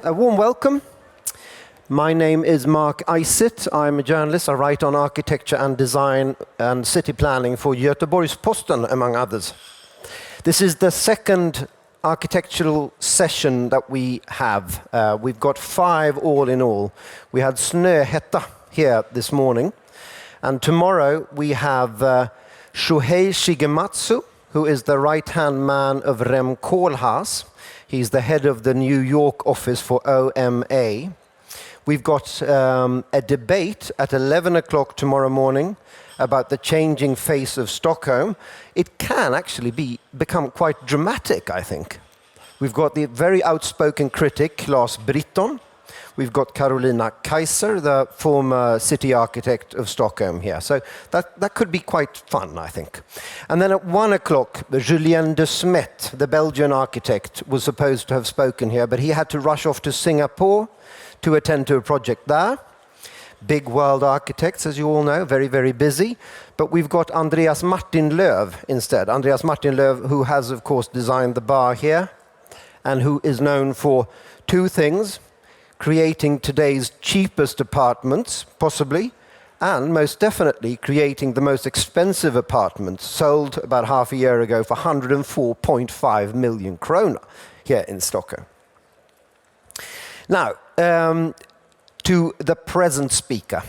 A warm welcome. My name is Mark Isitt. I'm a journalist. I write on architecture and design and city planning for Göteborgs-Posten, among others. This is the second architectural session that we have. We've got 5 all in all. We had Snöhetta here this morning. And tomorrow we have Shuhei Shigematsu, who is the right-hand man of Rem Koolhaas. He's the head of the New York office for OMA. We've got a debate at 11 o'clock tomorrow morning about the changing face of Stockholm. It can actually become quite dramatic, I think. We've got the very outspoken critic, Claes Britton. We've got Carolina Kaiser, the former city architect of Stockholm here. So that could be quite fun, I think. And then at 1 o'clock, Julien de Smet, the Belgian architect, was supposed to have spoken here, but he had to rush off to Singapore to attend to a project there. Big world architects, as you all know, very, very busy. But we've got Andreas Martin Lööf instead. Andreas Martin Lööf, who has, of course, designed the bar here, and who is known for 2 things: creating today's cheapest apartments, possibly, and most definitely creating the most expensive apartments sold about half a year ago for 104.5 million krona here in Stockholm. Now, to the present speaker.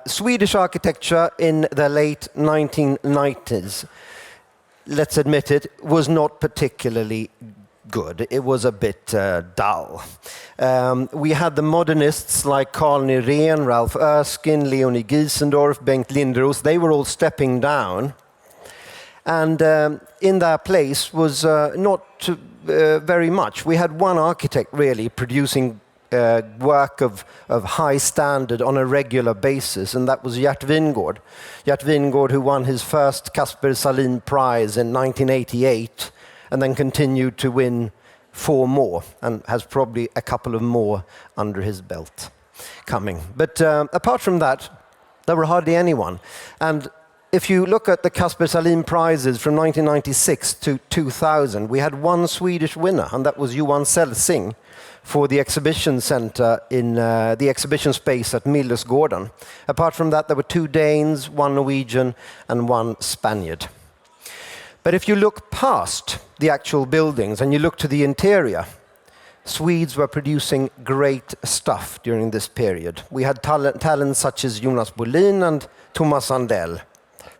Swedish architecture in the late 1990s, let's admit it, was not particularly good. It was a bit dull. We had the modernists like Carl Nyrén, Ralph Erskine, Leonie Giesendorf, Bengt Linderoos. They were all stepping down. And in their place was not very much. We had one architect really producing work of high standard on a regular basis, and that was Gert Wingårdh. Gert Wingårdh, who won his first Kasper Sahlin prize in 1988, and then continued to win 4 more, and has probably a couple of more under his belt coming. But apart from that, there were hardly anyone. And if you look at the Kasper Sahlin prizes from 1996 to 2000, we had one Swedish winner, and that was Johan Celsing for the exhibition center in the exhibition space at Millesgården. Apart from that, there were 2 Danes, 1 Norwegian, and 1 Spaniard. But if you look past the actual buildings and you look to the interior, Swedes were producing great stuff during this period. We had talents such as Jonas Bolin and Thomas Sandell,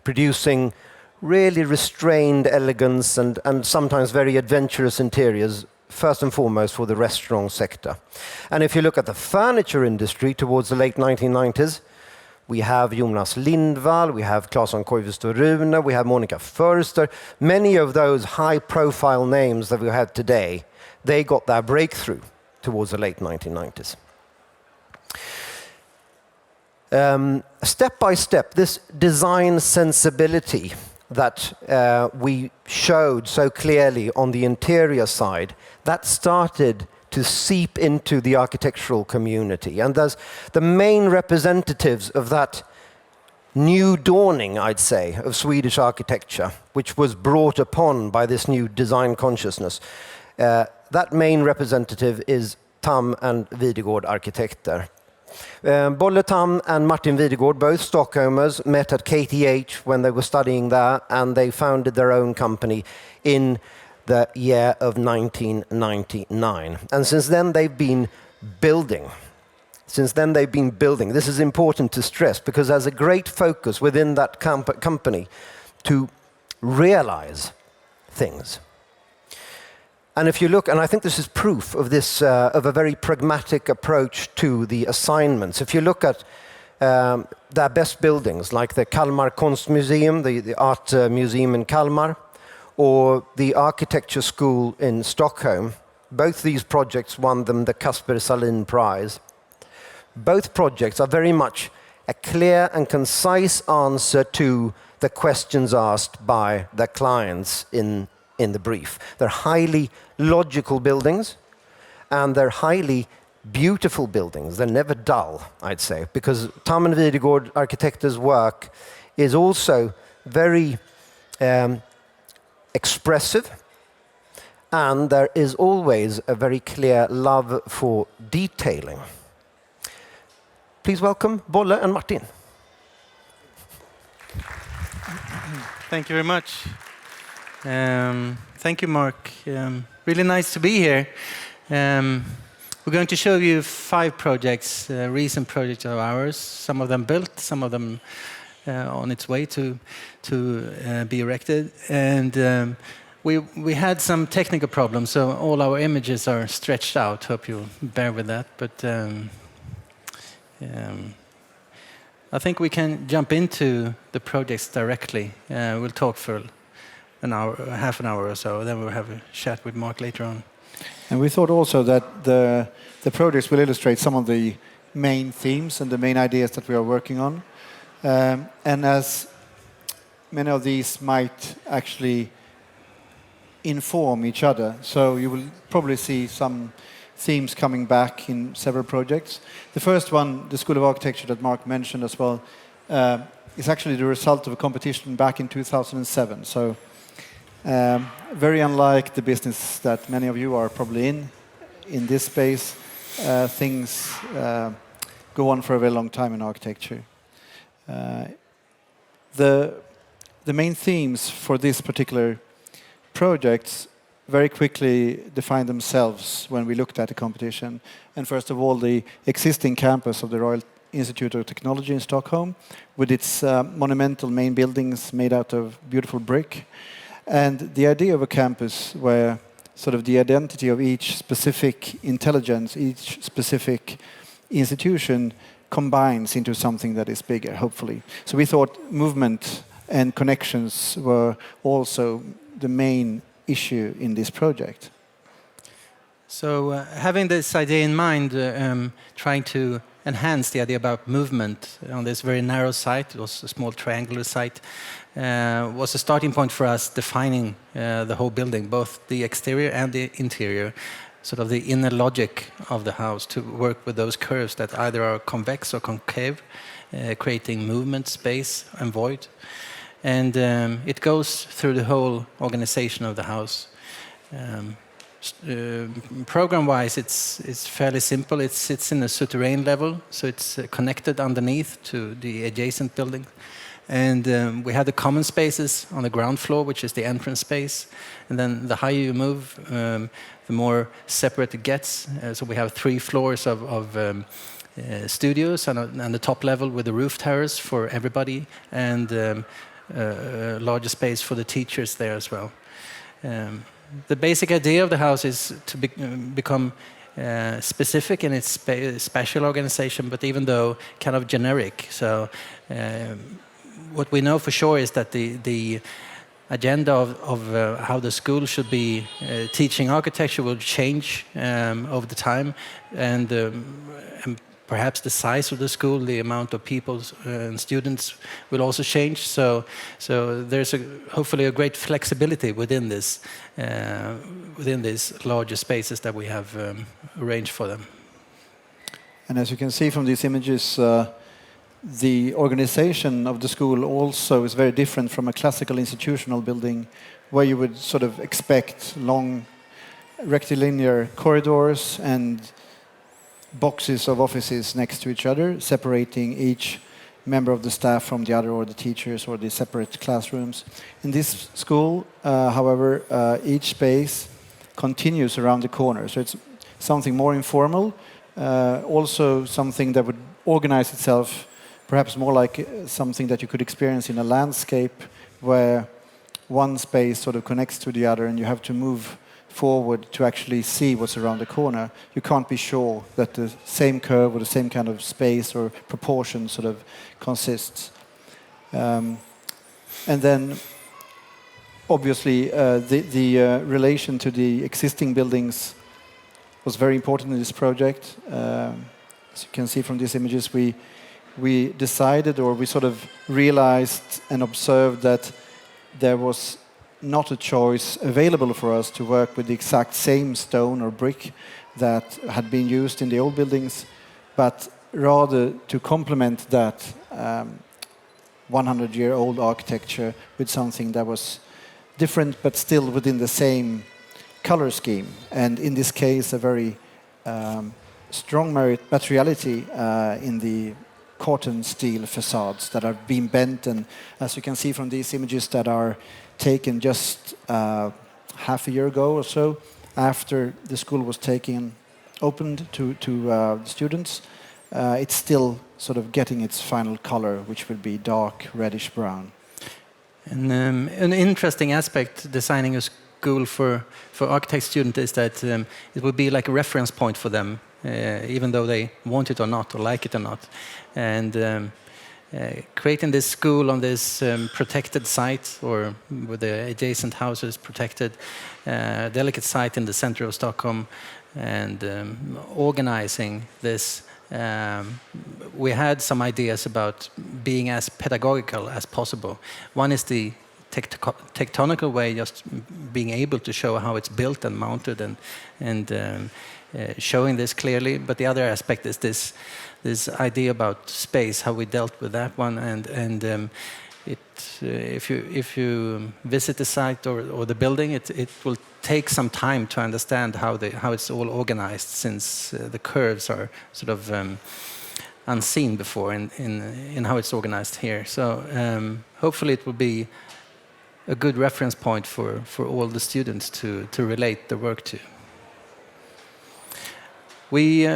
producing really restrained elegance and sometimes very adventurous interiors, first and foremost for the restaurant sector. And if you look at the furniture industry towards the late 1990s, we have Jonas Lindvall, we have Claesson Koivisto Rune, we have Monica Förster. Many of those high-profile names that we have today, they got their breakthrough towards the late 1990s. Step by step, this design sensibility that we showed so clearly on the interior side, that started to seep into the architectural community. And there's the main representatives of that new dawning, I'd say, of Swedish architecture, which was brought upon by this new design consciousness. That main representative is Tham Videgård Arkitekter. Bolle Tham and Martin Videgård, both Stockholmers, met at KTH when they were studying there, and they founded their own company in the year of 1999. And since then they've been building. This is important to stress because there's a great focus within that company to realize things. And if you look, and I think this is proof of this, of a very pragmatic approach to the assignments. If you look at their best buildings, like the Kalmar Museum, the art museum in Kalmar, or the architecture school in Stockholm, both these projects won them the Kasper Sahlin prize. Both projects are very much a clear and concise answer to the questions asked by the clients in the brief. They're highly logical buildings, and they're highly beautiful buildings. They're never dull, I'd say, because Tham Videgård Arkitekter's work is also very expressive and there is always a very clear love for detailing. Please welcome Bolle and Martin. Thank you very much. Thank you, Mark. Really nice to be here. We're going to show you 5 projects, recent projects of ours. Some of them built, some of them on its way to be erected. And we had some technical problems, so all our images are stretched out. Hope you'll bear with that. But I think we can jump into the projects directly. We'll talk for an hour, half an hour or so, then we'll have a chat with Mark later on. And we thought also that the projects will illustrate some of the main themes and the main ideas that we are working on. And as many of these might actually inform each other, so you will probably see some themes coming back in several projects. The first one, the School of Architecture that Mark mentioned as well, is actually the result of a competition back in 2007. So very unlike the business that many of you are probably in this space, things go on for a very long time in architecture. The main themes for this particular project very quickly defined themselves when we looked at the competition. And first of all, the existing campus of the Royal Institute of Technology in Stockholm, with its monumental main buildings made out of beautiful brick. And the idea of a campus where sort of the identity of each specific intelligence, each specific institution combines into something that is bigger, hopefully. So we thought movement and connections were also the main issue in this project. So having this idea in mind, trying to enhance the idea about movement on this very narrow site, it was a small triangular site, was a starting point for us defining the whole building, both the exterior and the interior, sort of the inner logic of the house, to work with those curves that either are convex or concave, creating movement, space, and void. And it goes through the whole organization of the house. Program-wise, it's fairly simple. It sits in a souterrain level, so it's connected underneath to the adjacent building. And we have the common spaces on the ground floor, which is the entrance space. And then the higher you move, the more separate it gets. So we have 3 floors of studios and the top level with the roof terrace for everybody, and a larger space for the teachers there as well. The basic idea of the house is to become specific in its spatial organization, but even though kind of generic. So what we know for sure is that the agenda of how the school should be teaching architecture will change over the time, and perhaps the size of the school, the amount of people and students will also change. So there's hopefully a great flexibility within this, within these larger spaces that we have arranged for them. And as you can see from these images, the organization of the school also is very different from a classical institutional building, where you would sort of expect long rectilinear corridors and boxes of offices next to each other, separating each member of the staff from the other, or the teachers, or the separate classrooms. In this school, however, each space continues around the corner. So it's something more informal, also something that would organize itself perhaps more like something that you could experience in a landscape, where one space sort of connects to the other and you have to move forward to actually see what's around the corner. You can't be sure that the same curve or the same kind of space or proportion sort of consists. And then obviously the relation to the existing buildings was very important in this project. As you can see from these images, we decided, or we sort of realized and observed, that there was not a choice available for us to work with the exact same stone or brick that had been used in the old buildings, but rather to complement that 100-year-old architecture with something that was different but still within the same color scheme, and in this case a very strong materiality in the cotton steel facades that are being bent, and as you can see from these images that are taken just half a year ago or so, after the school was opened to students, it's still sort of getting its final color, which will be dark reddish brown. And an interesting aspect designing a school for architect students is that it will be like a reference point for them, even though they want it or not, or like it or not. And creating this school on this protected site, or with the adjacent houses protected, delicate site in the center of Stockholm, and organizing this. We had some ideas about being as pedagogical as possible. One is the tectonical way, just being able to show how it's built and mounted, and showing this clearly. But the other aspect is this idea about space, how we dealt with that one, and if you visit the site or the building, it will take some time to understand how it's all organized, since the curves are sort of unseen before in how it's organized here. So hopefully it will be a good reference point for all the students to relate the work to. We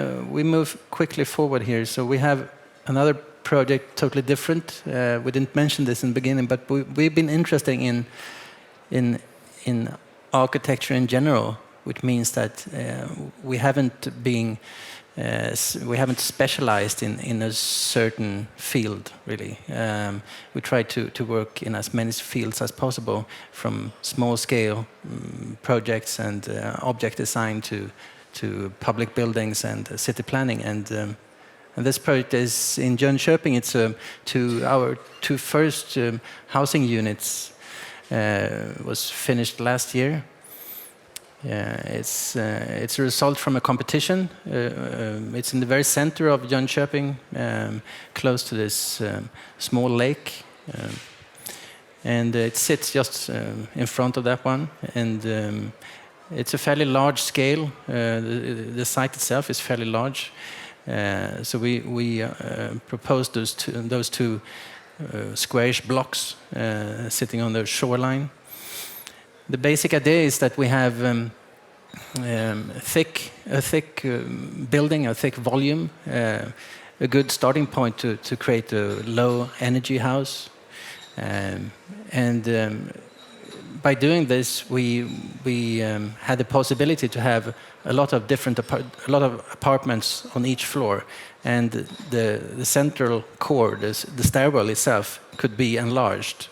move quickly forward here, so we have another project totally different. We didn't mention this in the beginning, but we've been interested in architecture in general, which means that we haven't specialized in a certain field, really. We try to work in as many fields as possible, from small-scale projects and object design to public buildings and city planning. And this project is in Jönköping. It's our two first housing units was finished last year. It's a result from a competition. It's in the very center of Jönköping, close to this small lake, and it sits just in front of that one. And it's a fairly large scale. The site itself is fairly large, so we proposed those two squarish blocks sitting on the shoreline. The basic idea is that we have a thick building, a thick volume, a good starting point to create a low energy house, and by doing this, we had the possibility to have a lot of apartments on each floor, and the central core, the stairwell itself, could be enlarged.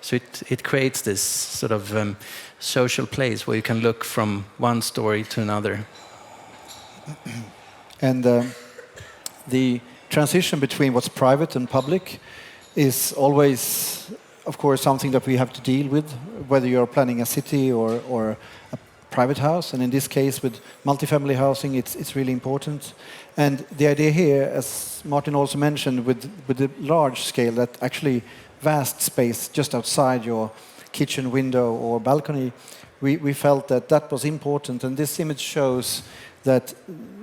So it creates this sort of social place where you can look from one story to another. And the transition between what's private and public is always, of course, something that we have to deal with, whether you're planning a city or a private house. And in this case, with multifamily housing, it's really important. And the idea here, as Martin also mentioned, with the large scale, that actually vast space just outside your kitchen window or balcony, we felt that was important. And this image shows that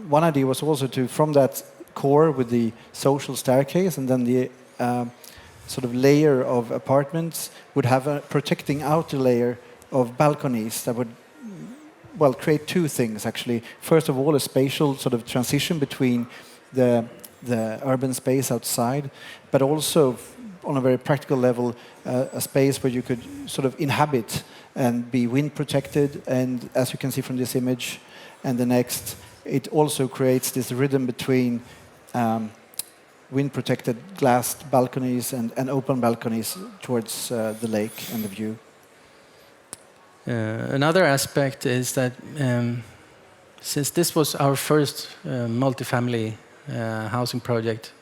one idea was also to, from that core with the social staircase and then the sort of layer of apartments, would have a protecting outer layer of balconies that would, well, create two things actually. First of all, a spatial sort of transition between the urban space outside, but also on a very practical level, a space where you could sort of inhabit and be wind protected. And as you can see from this image and the next, it also creates this rhythm between wind protected glassed balconies and open balconies towards the lake and the view. Another aspect is that since this was our first multifamily housing project,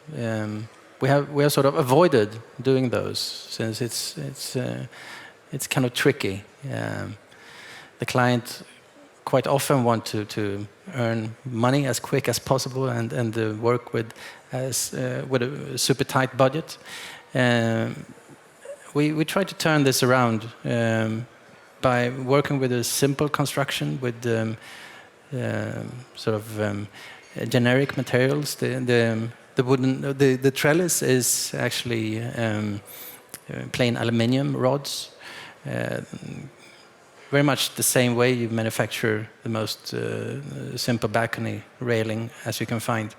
we have sort of avoided doing those, since it's kind of tricky. The client quite often want to earn money as quick as possible and work with a super tight budget. We try to turn this around by working with a simple construction with generic materials. The trellis is actually plain aluminium rods, very much the same way you manufacture the most simple balcony railing as you can find.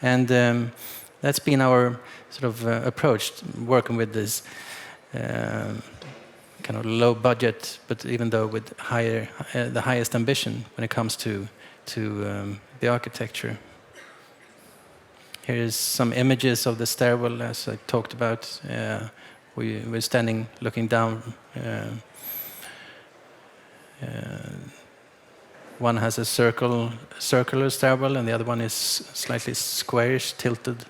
And that's been our approach, working with this kind of low budget, but even though with the highest ambition when it comes to the architecture. Here's some images of the stairwell, as I talked about. We're standing, looking down. One has a circular stairwell, and the other one is slightly squarish, tilted.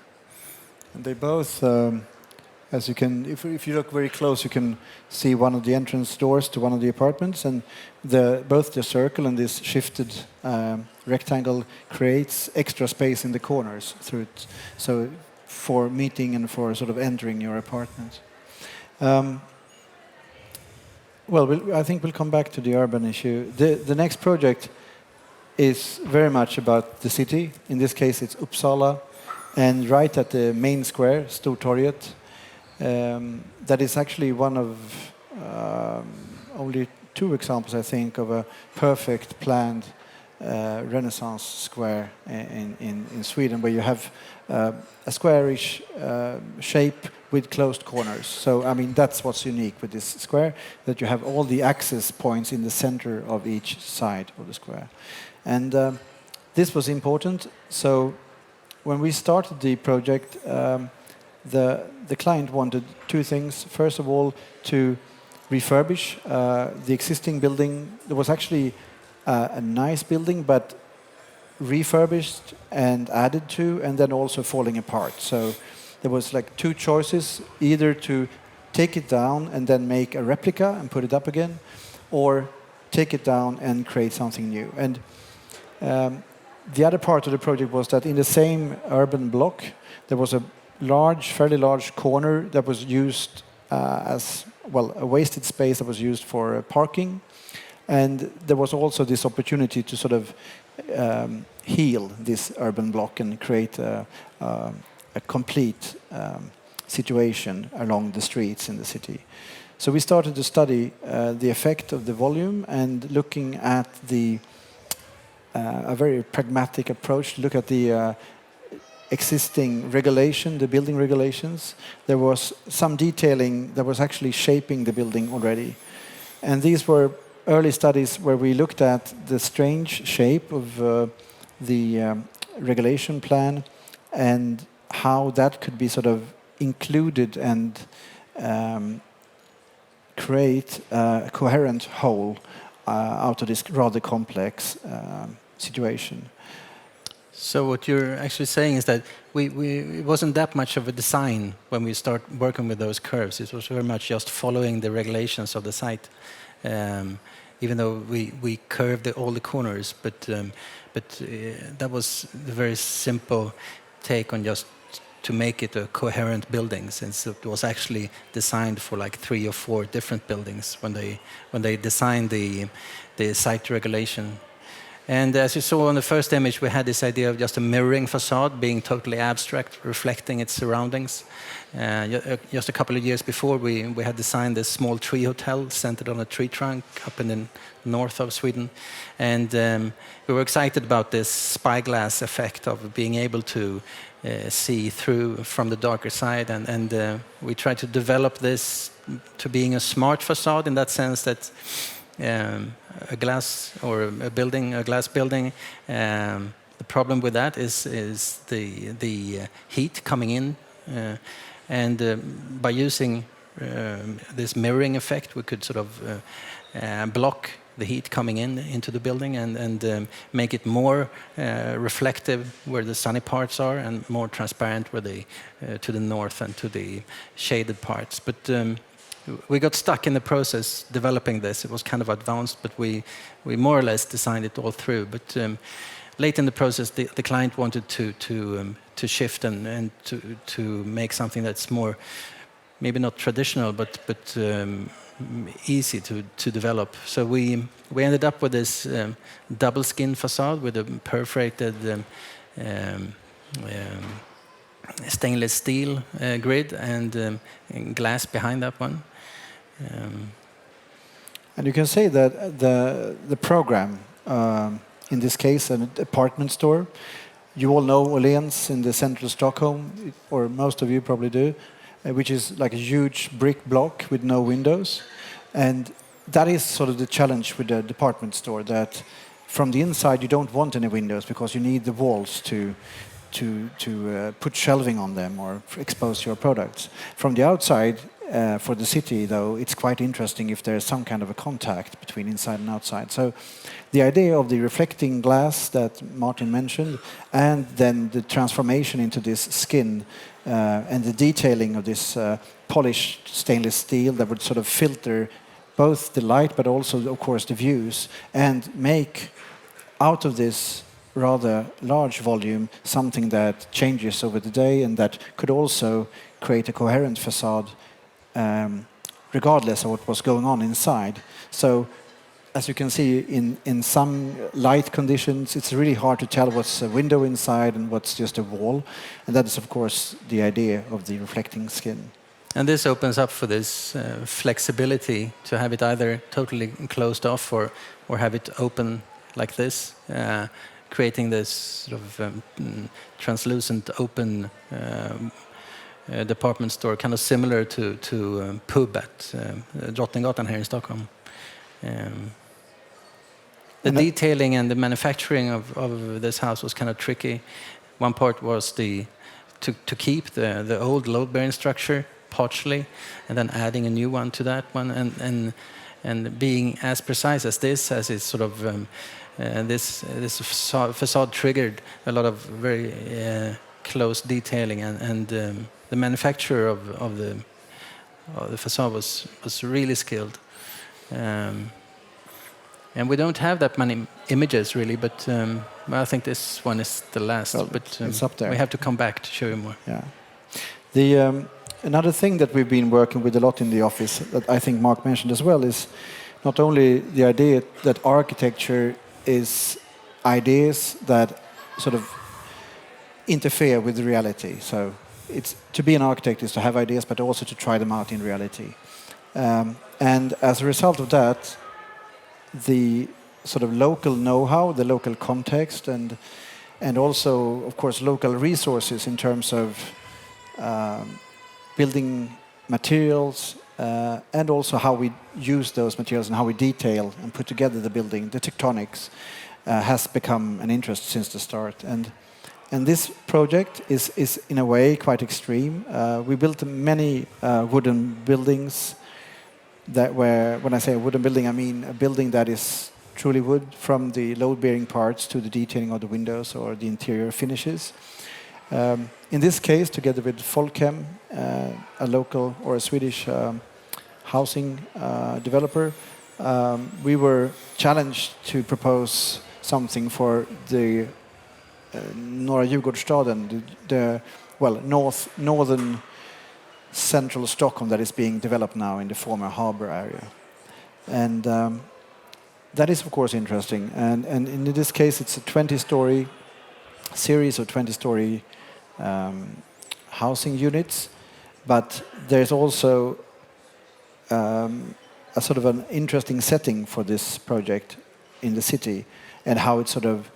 And they both, as you can, if you look very close, you can see one of the entrance doors to one of the apartments, and both the circle and this shifted rectangle creates extra space in the corners through it, so for meeting and for entering your apartment. I think we'll come back to the urban issue. The next project is very much about the city. In this case, it's Uppsala, and right at the main square, Stortorget. That is actually one of only 2 examples, I think, of a perfect planned Renaissance square in Sweden, where you have a squarish shape with closed corners. So, I mean, that's what's unique with this square, that you have all the access points in the center of each side of the square. And this was important. So, when we started the project, the client wanted 2 things. First of all, to refurbish the existing building. There was actually a nice building, but refurbished and added to, and then also falling apart. So there was like 2 choices: either to take it down and then make a replica and put it up again, or take it down and create something new. And the other part of the project was that in the same urban block, there was a fairly large corner that was used as, well, a wasted space that was used for parking. And there was also this opportunity to heal this urban block and create a complete situation along the streets in the city. So we started to study the effect of the volume, and looking at a very pragmatic approach to look at the existing regulation, the building regulations. There was some detailing that was actually shaping the building already. And these were early studies where we looked at the strange shape of the regulation plan and how that could be included and create a coherent whole out of this rather complex situation. So what you're actually saying is that it wasn't that much of a design when we start working with those curves. It was very much just following the regulations of the site, even though we curved all the corners. But that was a very simple take on just to make it a coherent building, since it was actually designed for like 3 or 4 different buildings when they designed the site regulation. And as you saw on the first image, we had this idea of just a mirroring facade being totally abstract, reflecting its surroundings. Just a couple of years before, we had designed this small tree hotel centered on a tree trunk up in the north of Sweden. And we were excited about this spyglass effect of being able to see through from the darker side. And we tried to develop this to being a smart facade in that sense that a glass building. The problem with that is the heat coming in, and by using this mirroring effect, we could block the heat coming into the building and make it more reflective where the sunny parts are and more transparent where to the north and to the shaded parts. But we got stuck in the process developing this. It was kind of advanced, but we more or less designed it all through. But late in the process, the client wanted to shift and to make something that's more, maybe not traditional, but easy to develop. So we ended up with this double skin facade with a perforated stainless steel grid and glass behind that one. And you can say that the program, in this case, an department store. You all know Åhléns in the central Stockholm, or most of you probably do, which is like a huge brick block with no windows. And that is sort of the challenge with the department store, that from the inside you don't want any windows because you need the walls to put shelving on them or expose your products. From the outside, for the city, though, it's quite interesting if there's some kind of a contact between inside and outside. So the idea of the reflecting glass that Martin mentioned, and then the transformation into this skin and the detailing of this polished stainless steel that would sort of filter both the light but also, of course, the views, and make out of this rather large volume something that changes over the day and that could also create a coherent facade regardless of what was going on inside. So, as you can see, in some light conditions, it's really hard to tell what's a window inside and what's just a wall. And that is, of course, the idea of the reflecting skin. And this opens up for this flexibility to have it either totally closed off or have it open like this, creating this sort of translucent open department store, kind of similar to Pub at Drottninggatan here in Stockholm. The detailing and the manufacturing of this house was kind of tricky. One part was to keep the old load-bearing structure partially, and then adding a new one to that one, and being as precise as this, as it's sort of this facade triggered a lot of very close detailing, and the manufacturer of the facade was really skilled. And we don't have that many images really, but I think this one is the last. Well, but it's up there. We have to come back to show you more. Yeah. Another thing that we've been working with a lot in the office, that I think Mark mentioned as well, is not only the idea that architecture is ideas that sort of interfere with reality. So it's to be an architect is to have ideas, but also to try them out in reality. And as a result of that, the sort of local know-how, the local context, and also, of course, local resources in terms of building materials, and also how we use those materials and how we detail and put together the building, the tectonics, has become an interest since the start. And this project is in a way quite extreme. We built many wooden buildings that were, when I say a wooden building, I mean a building that is truly wood, from the load-bearing parts to the detailing of the windows or the interior finishes. In this case, together with Folkhem, a local or a Swedish housing developer, we were challenged to propose something for the Norra Djurgårdsstaden, the northern central Stockholm that is being developed now in the former harbour area. And that is, of course, interesting. And in this case, it's a 20-story series of 20-story housing units. But there's also a sort of an interesting setting for this project in the city, and how it sort of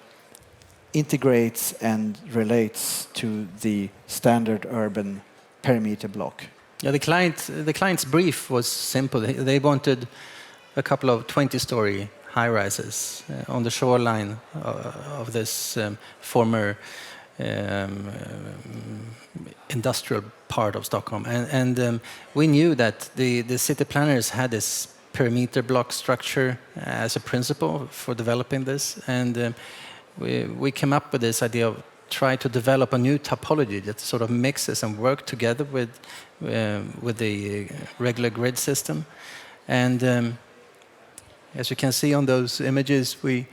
integrates and relates to the standard urban perimeter block. Yeah, the client's brief was simple. They wanted a couple of 20-story high-rises on the shoreline of this former industrial part of Stockholm, and we knew that the city planners had this perimeter block structure as a principle for developing this, and we came up with this idea of try to develop a new topology that sort of mixes and work together with the regular grid system. And as you can see on those images, we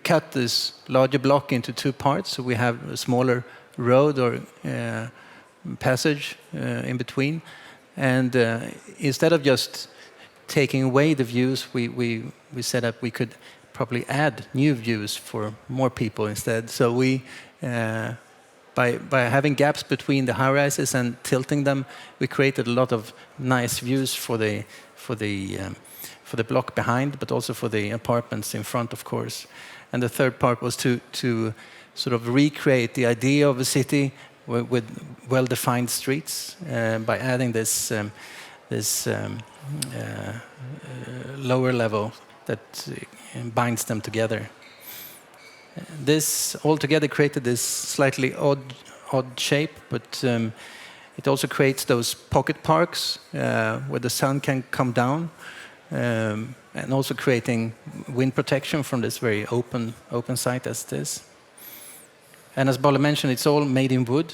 cut this larger block into two parts. So we have a smaller road or passage in between, And instead of just taking away the views, we said that we could probably add new views for more people instead. So we, by having gaps between the high rises and tilting them, we created a lot of nice views for the block behind, but also for the apartments in front, of course. And the third part was to sort of recreate the idea of a city with well-defined streets by adding this lower level that binds them together. This altogether created this slightly odd shape, but it also creates those pocket parks where the sun can come down, and also creating wind protection from this very open site as this. And as Bolle mentioned, it's all made in wood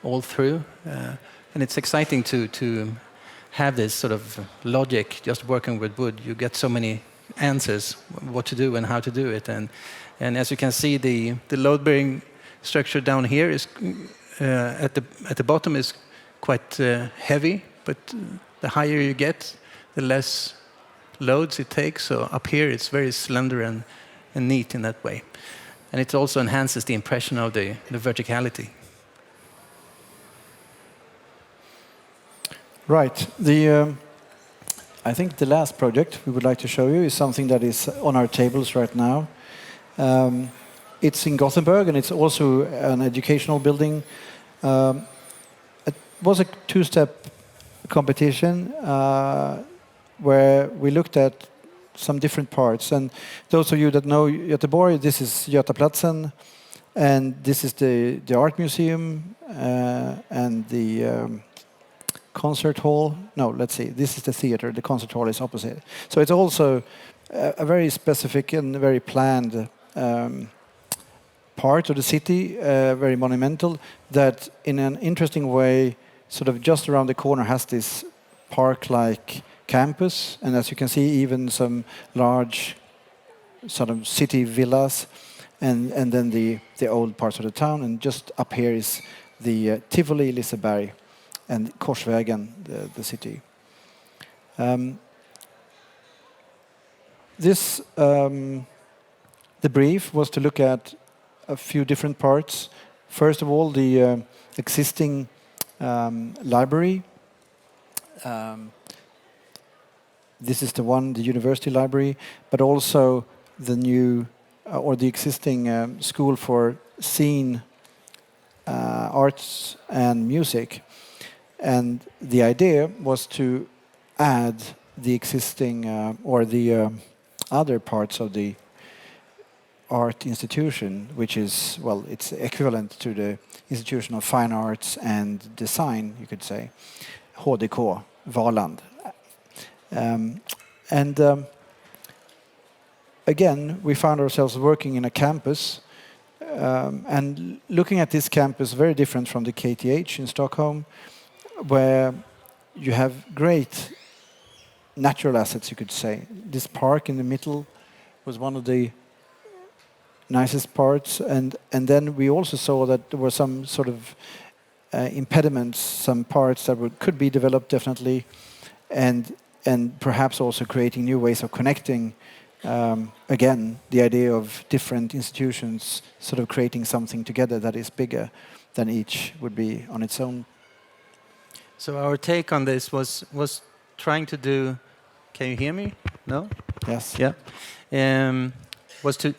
all through, and it's exciting to have this sort of logic just working with wood. You get so many answers what to do and how to do it, and as you can see, the load-bearing structure down here is at the bottom is quite heavy, but the higher you get, the less loads it takes. So up here it's very slender and neat in that way, and it also enhances the impression of the verticality. Right. I think the last project we would like to show you is something that is on our tables right now. It's in Gothenburg, and it's also an educational building. It was a two-step competition where we looked at some different parts. And those of you that know Göteborg, this is Götaplatsen, and this is the Art Museum and the concert hall. No, let's see. This is the theater. The concert hall is opposite. So it's also a very specific and very planned part of the city, very monumental, that in an interesting way, sort of just around the corner has this park-like campus, and as you can see, even some large sort of city villas, and then the old parts of the town, and just up here is the Tivoli, Liseberg, and Korsvägen, the city. The brief was to look at a few different parts. First of all, the existing library. This is the university library, but also the new or the existing school for scene arts and music. And the idea was to add the existing or the other parts of the art institution, which is, well, it's equivalent to the Institution of Fine Arts and Design, you could say, HDK, Valand. Again, we found ourselves working in a campus, and looking at this campus, very different from the KTH in Stockholm, where you have great natural assets, you could say. This park in the middle was one of the nicest parts, and then we also saw that there were some sort of impediments, some parts that could be developed definitely, and perhaps also creating new ways of connecting. Again, the idea of different institutions sort of creating something together that is bigger than each would be on its own. So our take on this was trying to do. Can you hear me? No? Yes. Yeah. Was to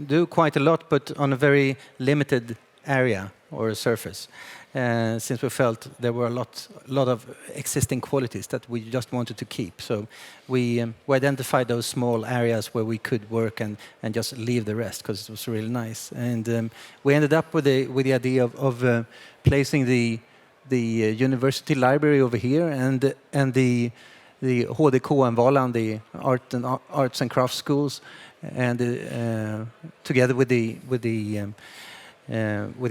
do quite a lot, but on a very limited area or a surface, since we felt there were a lot of existing qualities that we just wanted to keep. So we identified those small areas where we could work and just leave the rest, because it was really nice. And we ended up with the idea of placing the university library over here and the HDK and Valand, the arts and crafts schools, and together with the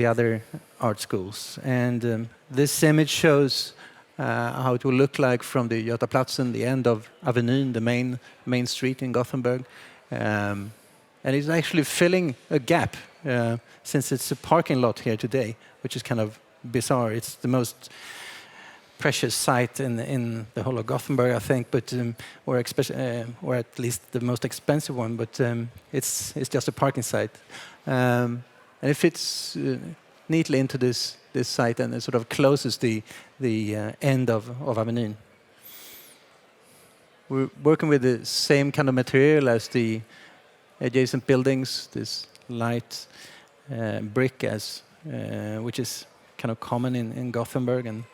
other art schools. And this image shows how it will look like from the Götaplatsen, the end of Avenyn, the main street in Gothenburg. And it's actually filling a gap, since it's a parking lot here today, which is kind of bizarre. It's the most precious site in the whole of Gothenburg, I think, but or at least the most expensive one. But it's just a parking site, and it fits neatly into this site, and it sort of closes the end of Avenyn. We're working with the same kind of material as the adjacent buildings. This light brick, which is kind of common in Gothenburg and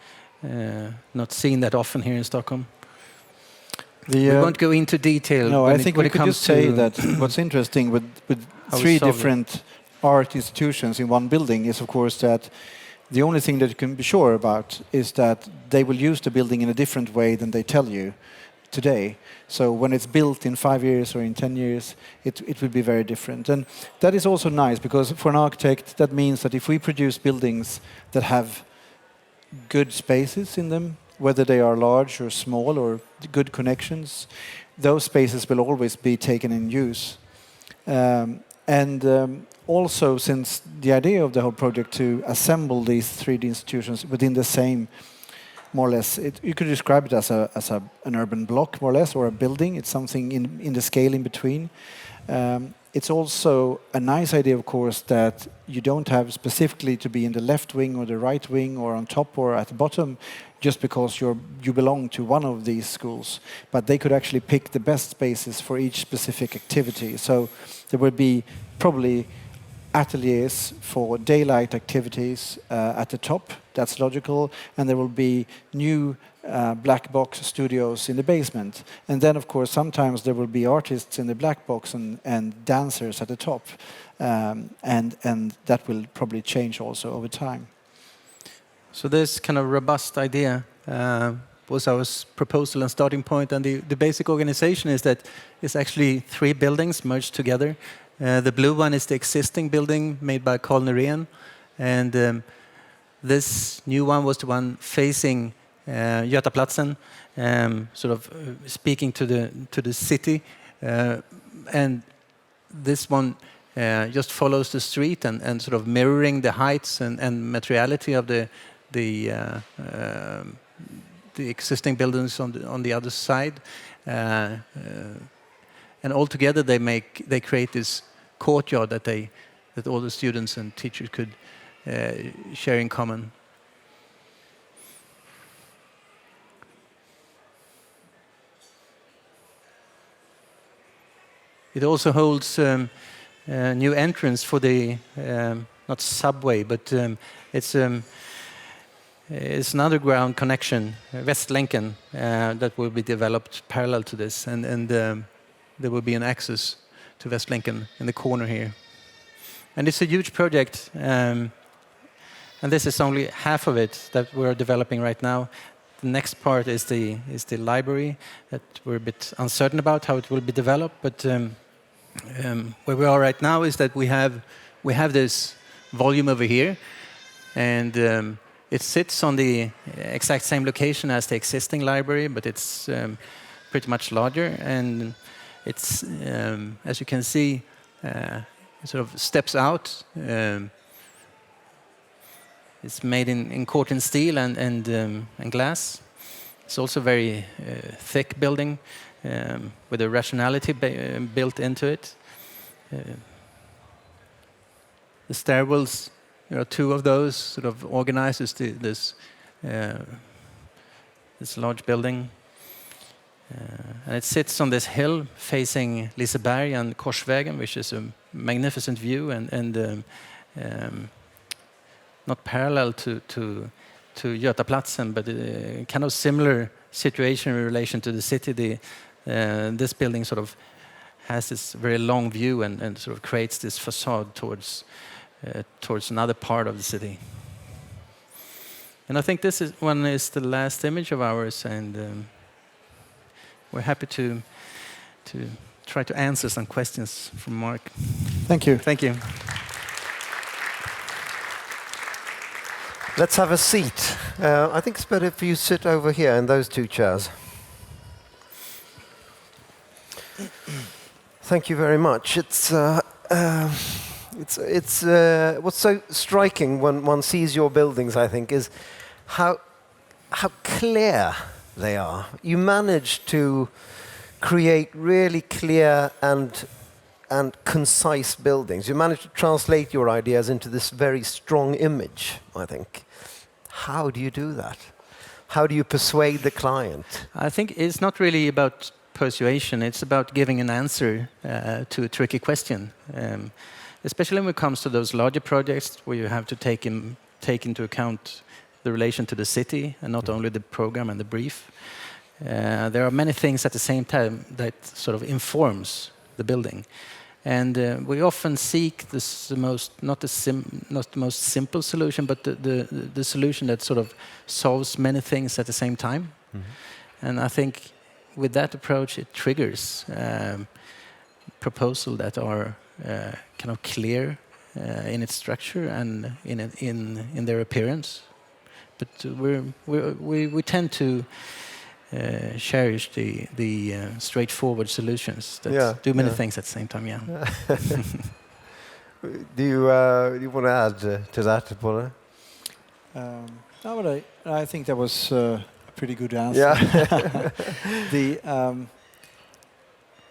not seen that often here in Stockholm. We won't go into detail. No, I think we could just say that what's interesting with three different art institutions in one building is, of course, that the only thing that you can be sure about is that they will use the building in a different way than they tell you today. So when it's built in 5 years or in 10 years, it will be very different. And that is also nice, because for an architect, that means that if we produce buildings that have good spaces in them, whether they are large or small or good connections, those spaces will always be taken in use. Also, since the idea of the whole project to assemble these 3D institutions within the same, more or less, you could describe it as an urban block, more or less, or a building. It's something in the scale in between. It's also a nice idea, of course, that you don't have specifically to be in the left wing or the right wing or on top or at the bottom just because you belong to one of these schools. But they could actually pick the best spaces for each specific activity. So there would be probably ateliers for daylight activities at the top. That's logical. And there will be new black box studios in the basement. And then, of course, sometimes there will be artists in the black box and dancers at the top. And that will probably change also over time. So this kind of robust idea was our proposal and starting point. And the basic organization is that it's actually 3 buildings merged together. The blue one is the existing building made by Carl Nyrén. And this new one was the one facing Götaplatsen, sort of speaking to the city, and this one just follows the street and sort of mirroring the heights and materiality of the existing buildings on the other side, and altogether they create this courtyard that all the students and teachers could share in common. It also holds a new entrance for the, not subway, but it's an underground connection, Västlänken, that will be developed parallel to this. And there will be an access to Västlänken in the corner here. And it's a huge project. And this is only half of it that we're developing right now. The next part is the library that we're a bit uncertain about how it will be developed. But where we are right now is that we have this volume over here, and it sits on the exact same location as the existing library, but it's pretty much larger, and it's as you can see, it sort of steps out. It's made in corten steel and glass. It's also a very thick building with a rationality built into it. The stairwells, there are 2 of those, sort of organizes this large building. And it sits on this hill facing Liseberg and Korsvägen, which is a magnificent view and not parallel to Götaplatsen, but kind of similar situation in relation to the city. This building sort of has this very long view and sort of creates this facade towards another part of the city. And I think this one is the last image of ours, and we're happy to try to answer some questions from Mark. Thank you. Thank you. Let's have a seat. I think it's better if you sit over here in those 2 chairs. Thank you very much. It's what's so striking when one sees your buildings, I think, is how how clear they are. You manage to create really clear and concise buildings. You manage to translate your ideas into this very strong image, I think. How do you do that? How do you persuade the client? I think it's not really about persuasion, it's about giving an answer to a tricky question. Especially when it comes to those larger projects where you have to take into account the relation to the city and not only the program and the brief. There are many things at the same time that sort of informs the building. And we often seek not the most simple solution, but the solution that sort of solves many things at the same time. And I think with that approach, it triggers proposals that are kind of clear in its structure and in their appearance. But we tend to cherish the straightforward solutions that do many things at the same time. Yeah. Do you want to add to that, Paula? No, but I think that was a pretty good answer. Yeah.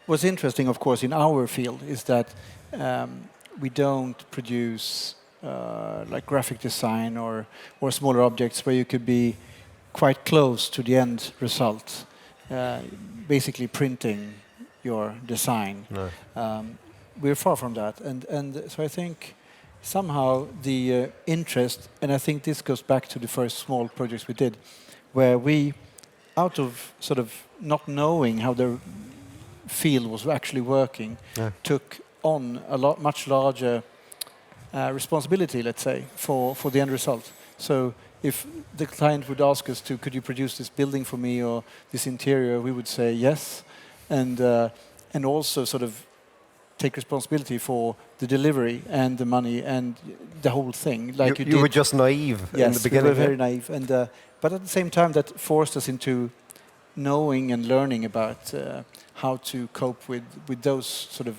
What's interesting, of course, in our field is that we don't produce like graphic design or smaller objects where you could be quite close to the end result, basically printing your design. No. We're far from that, and so I think somehow the interest, and I think this goes back to the first small projects we did, where we, out of sort of not knowing how the field was actually working, took on a much larger responsibility, let's say, for the end result. So if the client would ask us could you produce this building for me or this interior, we would say yes, and also sort of take responsibility for the delivery and the money and the whole thing. Like you were just naive in the beginning. Yes, we were very naive, and but at the same time that forced us into knowing and learning about how to cope with those sort of,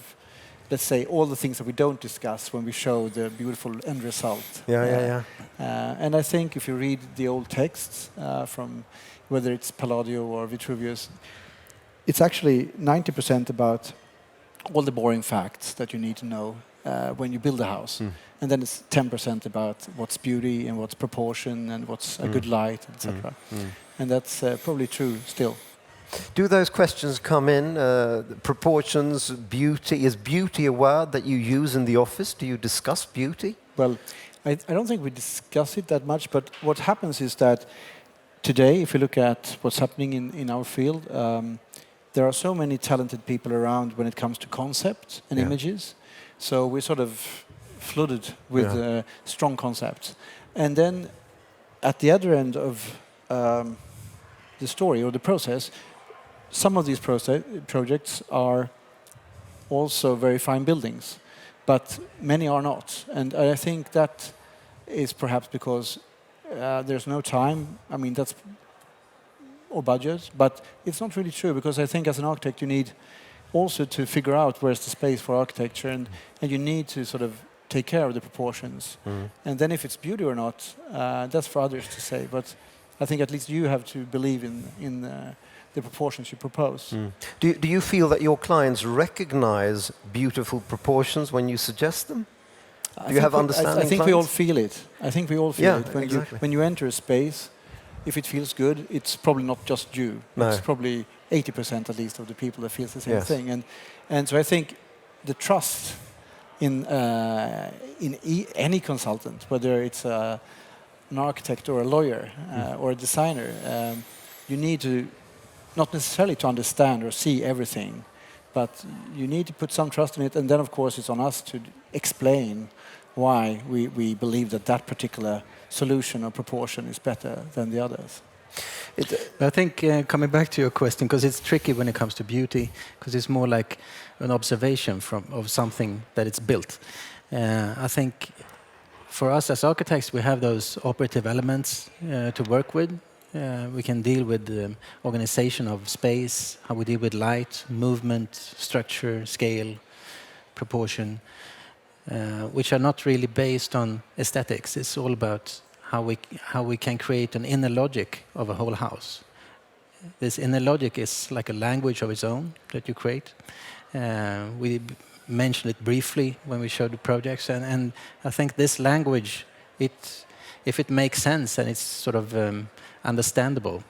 let's say, all the things that we don't discuss when we show the beautiful end result. And I think if you read the old texts from whether it's Palladio or Vitruvius, it's actually 90% about all the boring facts that you need to know when you build a house. And then it's 10% about what's beauty and what's proportion and what's a good light, etc. And that's probably true still. Do those questions come in? Proportions, beauty. Is beauty a word that you use in the office? Do you discuss beauty? Well, I don't think we discuss it that much, but what happens is that today, if you look at what's happening in our field, there are so many talented people around when it comes to concepts and images. So we're sort of flooded with strong concepts. And then at the other end of the story or the process, some of these projects are also very fine buildings, but many are not. And I think that is perhaps because there's no time. I mean, that's or budget, but it's not really true, because I think as an architect you need also to figure out where's the space for architecture, and you need to sort of take care of the proportions. And then if it's beauty or not, that's for others to say. But I think at least you have to believe in the proportions you propose. Do you feel that your clients recognize beautiful proportions when you suggest them? Do you have understanding? I think we all feel it. I think we all feel it. When you enter a space, if it feels good, it's probably not just you. No. It's probably 80% at least of the people that feels the same thing. And so I think the trust in any consultant, whether it's an architect or a lawyer or a designer, you need to not necessarily to understand or see everything, but you need to put some trust in it. And then, of course, it's on us to explain why we believe that particular solution or proportion is better than the others. I think coming back to your question, because it's tricky when it comes to beauty, because it's more like an observation of something that it's built. I think for us as architects, we have those operative elements to work with. We can deal with the organization of space, how we deal with light, movement, structure, scale, proportion, which are not really based on aesthetics. It's all about how we can create an inner logic of a whole house. This inner logic is like a language of its own that you create. We mentioned it briefly when we showed the projects, and I think this language, if it makes sense and it's sort of understandable,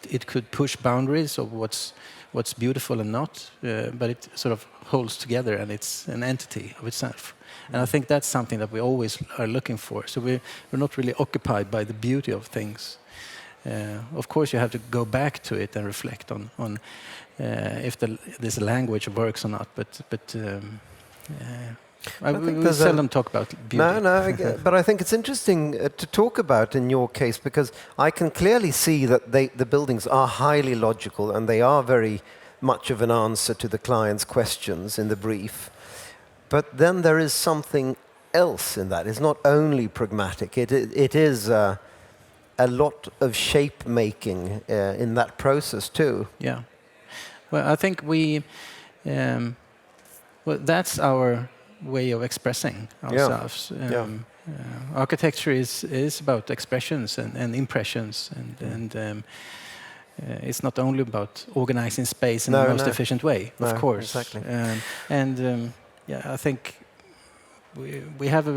it could push boundaries of what's beautiful and not, but it sort of holds together and it's an entity of itself. And I think that's something that we always are looking for. So we're not really occupied by the beauty of things. Of course, you have to go back to it and reflect on if this language works or not. But we seldom talk about beauty. But I think it's interesting to talk about in your case, because I can clearly see that the buildings are highly logical and they are very much of an answer to the client's questions in the brief. But then there is something else in that. It's not only pragmatic. It is a lot of shape making in that process too. Yeah. Well, I think that's our way of expressing ourselves. Architecture is about expressions and impressions, and it's not only about organizing space in the most efficient way, of course. Exactly. I think we have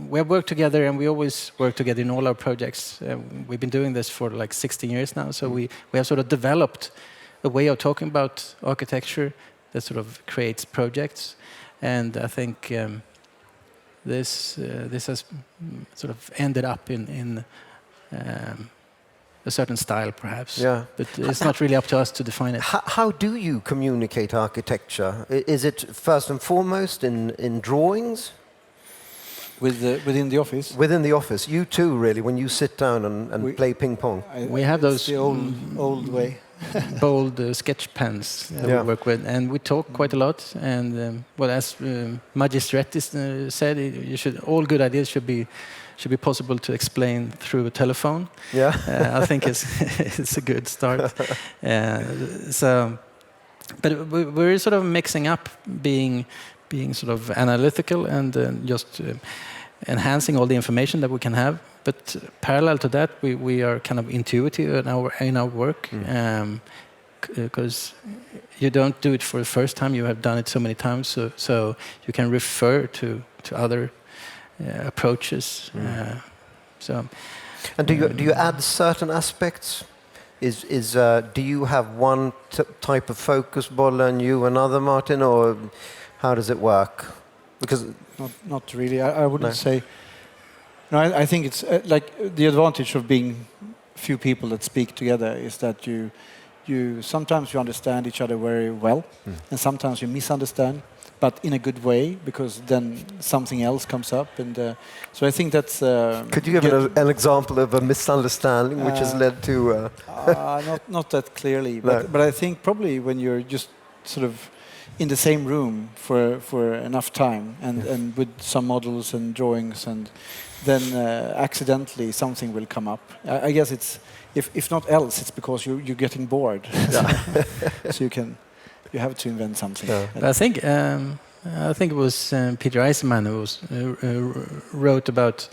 worked together, and we always work together in all our projects. We've been doing this for like 16 years now, so we have sort of developed a way of talking about architecture that sort of creates projects. And I think this has sort of ended up in a certain style, perhaps. Yeah. But it's not really up to us to define it. How do you communicate architecture? Is it first and foremost in drawings? Within the office? Within the office. You too, really, when you sit down and play ping pong. We have those the old way. bold sketch pens we work with, and we talk quite a lot. And as Magistretis said, all good ideas should be possible to explain through a telephone. Yeah, I think it's a good start. But we're sort of mixing up being sort of analytical and just enhancing all the information that we can have. But parallel to that, we are kind of intuitive in our work, because you don't do it for the first time. You have done it so many times, so you can refer to other approaches. And do you add certain aspects? Do you have one type of focus, Bolle, and you another, Martin, or how does it work? Because not really. I wouldn't say. No, I think it's like the advantage of being few people that speak together is that you sometimes you understand each other very well, and sometimes you misunderstand, but in a good way, because then something else comes up, and so I think that's. Could you give an example of a misunderstanding which has led to? Not that clearly, but I think probably when you're just sort of in the same room for enough time and with some models and drawings, and then accidentally something will come up. I guess it's if not else, it's because you're getting bored. So you have to invent something. I think it was Peter Eisenman who wrote about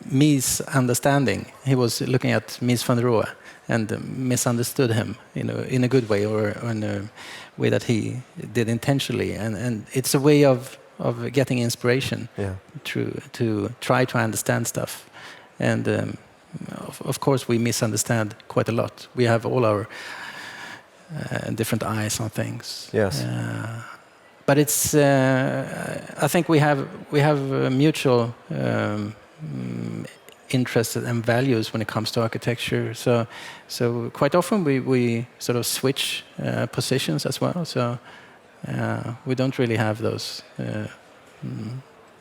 Mies understanding. He was looking at Mies van der Rohe and misunderstood him in a good way, or in a way that he did intentionally. And it's a way of getting inspiration to try to understand stuff. And of course we misunderstand quite a lot. We have all our different eyes on things. Yes. But it's I think we have a mutual interests and values when it comes to architecture. So quite often we sort of switch positions as well. So we don't really have those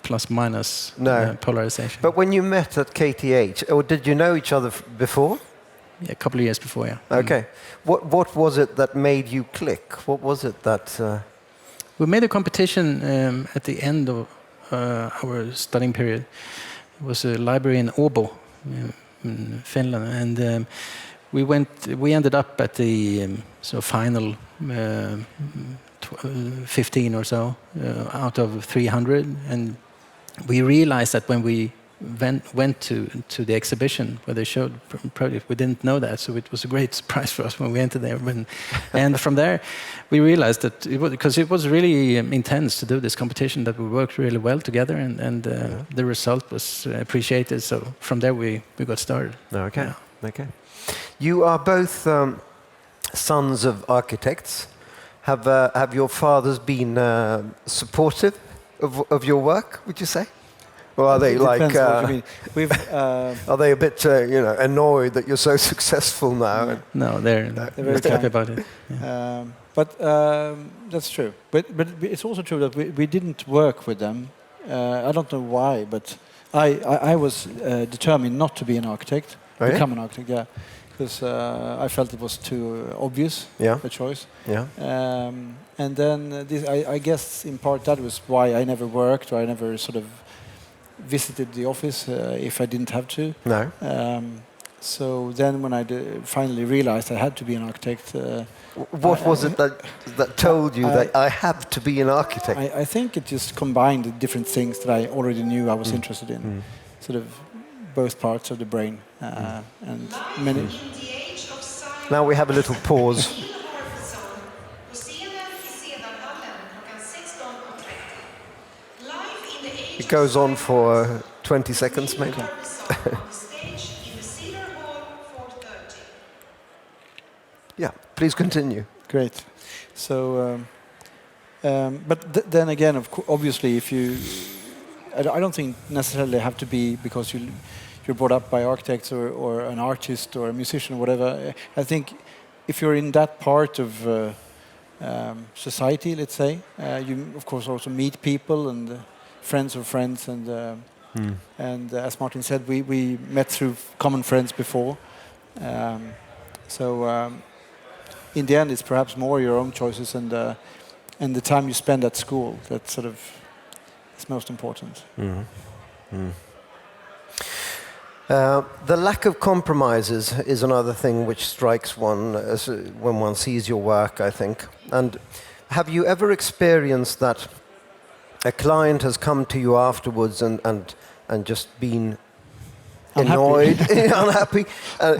plus minus polarization. But when you met at KTH, or did you know each other before? Yeah, a couple of years before, yeah. Okay. What was it that made you click? What was it that... We made a competition at the end of our studying period. It was a library in Åbo, in Finland, and we ended up at the final 15 or so out of 300, and we realized that when we went to the exhibition where they showed project. We didn't know that, so it was a great surprise for us when we entered there. And from there, we realized that because it was really intense to do this competition, that we worked really well together, and the result was appreciated. So from there, we got started. Okay. Yeah. Okay. You are both sons of architects. Have your fathers been supportive of your work, would you say? Or are they Depends what you mean. We've, are they a bit annoyed that you're so successful now? No, they're very happy about it. Yeah. but that's true. But it's also true that we didn't work with them. I don't know why, but I was determined not to be an architect, become an architect. Yeah, because I felt it was too obvious a choice. Yeah. And then I guess in part that was why I never worked, or I never sort of visited the office if I didn't have to. No. So then when I finally realized I had to be an architect... what was it that told you that I have to be an architect? I think it just combined the different things that I already knew I was interested in. Sort of both parts of the brain. And many... Now we have a little pause. It goes on for 20 seconds, maybe. Yeah, please continue. Great. So, but then again, obviously, if you, I don't think necessarily have to be because you're brought up by architects or an artist or a musician or whatever. I think if you're in that part of society, let's say, you of course also meet people and friends of friends, and as Martin said, we met through common friends before. So in the end, it's perhaps more your own choices and the time you spend at school that sort of is most important. The lack of compromises is another thing which strikes one when one sees your work, I think. And have you ever experienced that a client has come to you afterwards and just been annoyed, unhappy,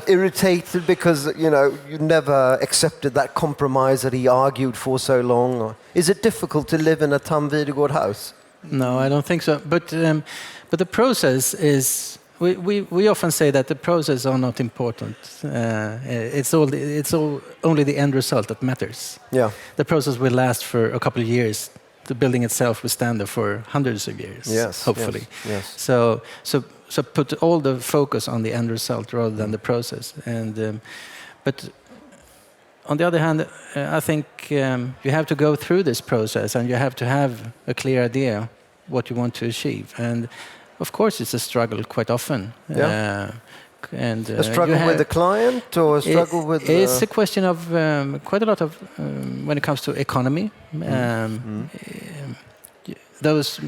irritated because you never accepted that compromise that he argued for so long? Or is it difficult to live in a Tham Videgård house? No, I don't think so. But the process is. We often say that the process are not important. It's only the end result that matters. Yeah. The process will last for a couple of years. The building itself will stand there for hundreds of years. Yes, hopefully. Yes. So put all the focus on the end result rather than the process. And but on the other hand, I think you have to go through this process and you have to have a clear idea what you want to achieve. And of course, it's a struggle quite often. Yeah. And a struggle with the client, or a struggle with... It's a question of quite a lot of, when it comes to economy, those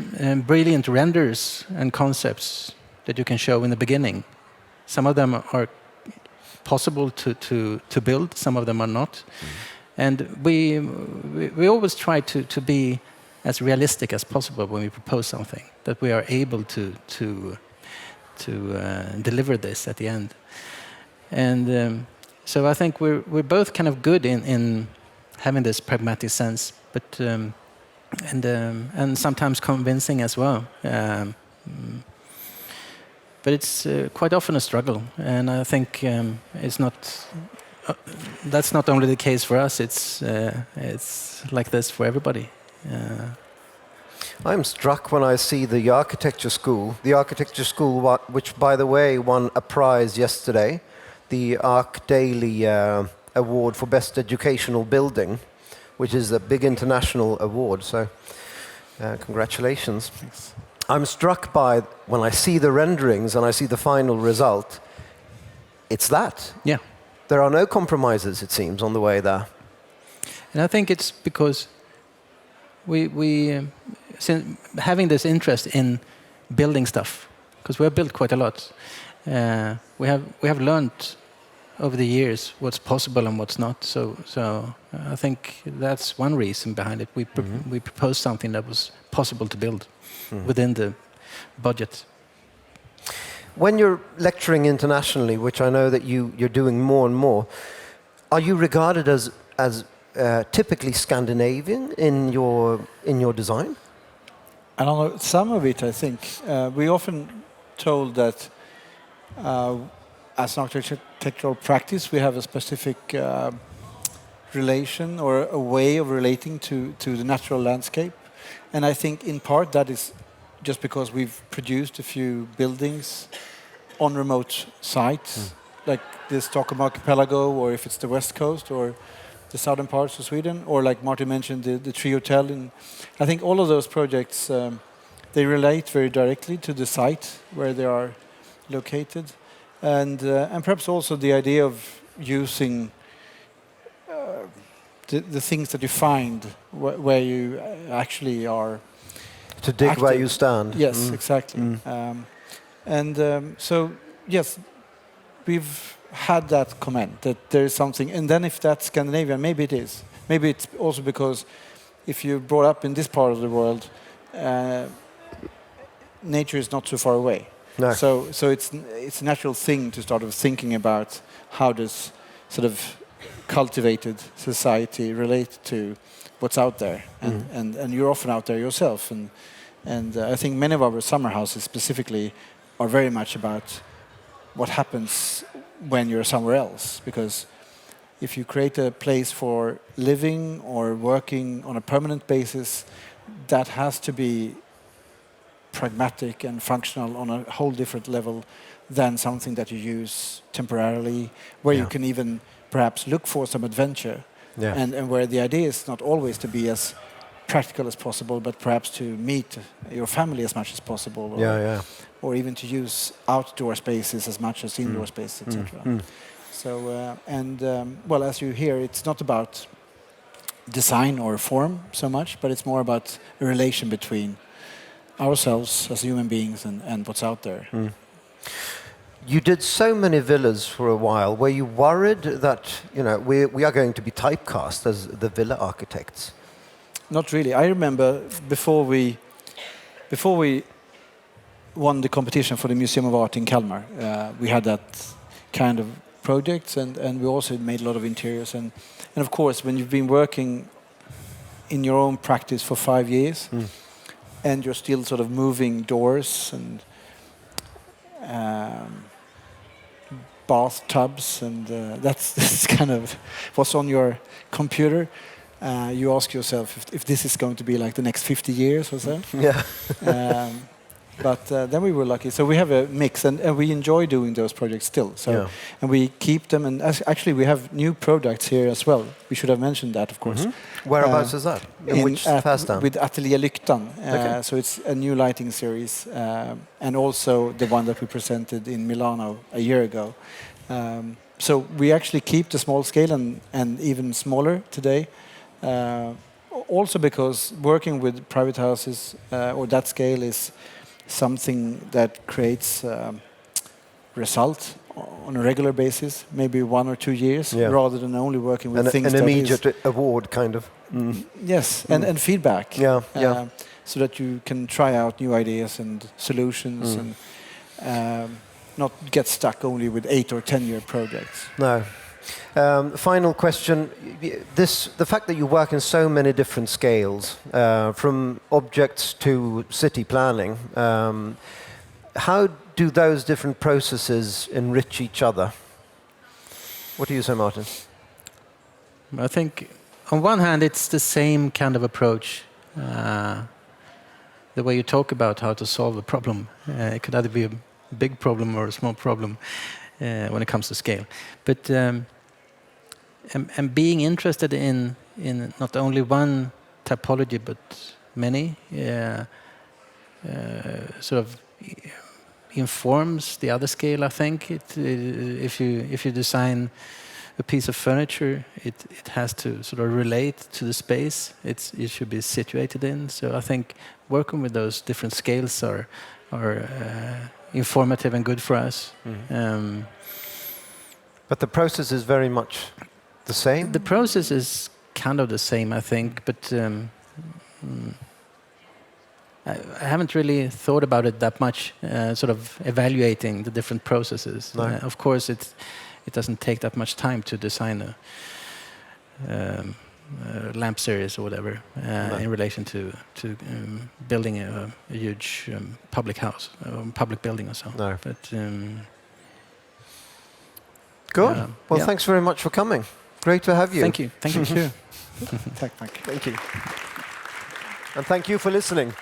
brilliant renders and concepts that you can show in the beginning. Some of them are possible to build, some of them are not. And we always try to be as realistic as possible when we propose something, that we are able to deliver this at the end. And so I think we're both kind of good in having this pragmatic sense, but and sometimes convincing as well. But it's quite often a struggle, and I think it's not. That's not only the case for us. It's like this for everybody. I'm struck when I see the architecture school. The architecture school, which, by the way, won a prize yesterday, the Arc Daily Award for Best Educational Building, which is a big international award. So, congratulations. Thanks. I'm struck by when I see the renderings and I see the final result. It's that. Yeah. There are no compromises, it seems, on the way there. And I think it's because having this interest in building stuff, because we have built quite a lot. We have learned over the years what's possible and what's not. So I think that's one reason behind it. We proposed something that was possible to build within the budget. When you're lecturing internationally, which I know that you're doing more and more, are you regarded as typically Scandinavian in your design? I don't know, some of it, I think. We often told that as an architectural practice, we have a specific relation or a way of relating to the natural landscape. And I think in part that is just because we've produced a few buildings on remote sites, like the Stockholm archipelago, or if it's the west coast, or the southern parts of Sweden, or like Martin mentioned, the Tree Hotel. I think all of those projects, they relate very directly to the site where they are located. And perhaps also the idea of using the things that you find where you actually are to dig active. where you stand. Yes, exactly. So yes, we've had that comment that there is something, and then if that's Scandinavian, maybe it is. Maybe it's also because if you're brought up in this part of the world, nature is not too far away. No. So it's a natural thing to start thinking about how does sort of cultivated society relate to what's out there, and you're often out there yourself, and I think many of our summer houses specifically are very much about what happens when you're somewhere else, because if you create a place for living or working on a permanent basis, that has to be pragmatic and functional on a whole different level than something that you use temporarily, where you can even perhaps look for some adventure, and where the idea is not always to be as practical as possible, but perhaps to meet your family as much as possible, or even to use outdoor spaces as much as indoor spaces, etc. So, well, as you hear, it's not about design or form so much, but it's more about a relation between ourselves as human beings and what's out there. You did so many villas for a while. Were you worried that we are going to be typecast as the villa architects? Not really. I remember before we won the competition for the Museum of Art in Kalmar, we had that kind of projects, and we also made a lot of interiors. And of course, when you've been working in your own practice for 5 years, and you're still sort of moving doors and bathtubs, and that's kind of what's on your computer. You ask yourself if this is going to be like the next 50 years or so. Yeah. But then we were lucky. So we have a mix, and we enjoy doing those projects still. So, and we keep them, and actually we have new products here as well. We should have mentioned that, of course. Whereabouts is that? In which Fastdown? With Atelier Lyktan. So it's a new lighting series, and also the one that we presented in Milano a year ago. So we actually keep the small scale and even smaller today. Also because working with private houses or that scale is something that creates result on a regular basis, maybe 1 or 2 years, rather than only working with things an immediate award, kind of. Yes, and feedback. Yeah. So that you can try out new ideas and solutions, and not get stuck only with 8 or 10-year projects. No. Final question. The fact that you work in so many different scales, from objects to city planning, how do those different processes enrich each other? What do you say, Martin? I think on one hand it's the same kind of approach. The way you talk about how to solve a problem. It could either be a big problem or a small problem when it comes to scale. But and being interested in not only one typology but many sort of informs the other scale. I think if you design a piece of furniture, it has to sort of relate to the space it should be situated in. So I think working with those different scales are informative and good for us. But the process is very much the same? The process is kind of the same, I think, but I haven't really thought about it that much, sort of evaluating the different processes. No. Of course, it doesn't take that much time to design a lamp series or whatever in relation to building a huge public house, public building or so. No. But Good. Well, yeah. thanks very much for coming. Great to have you. Thank you. Thank you. Tack. Thank you. And thank you for listening.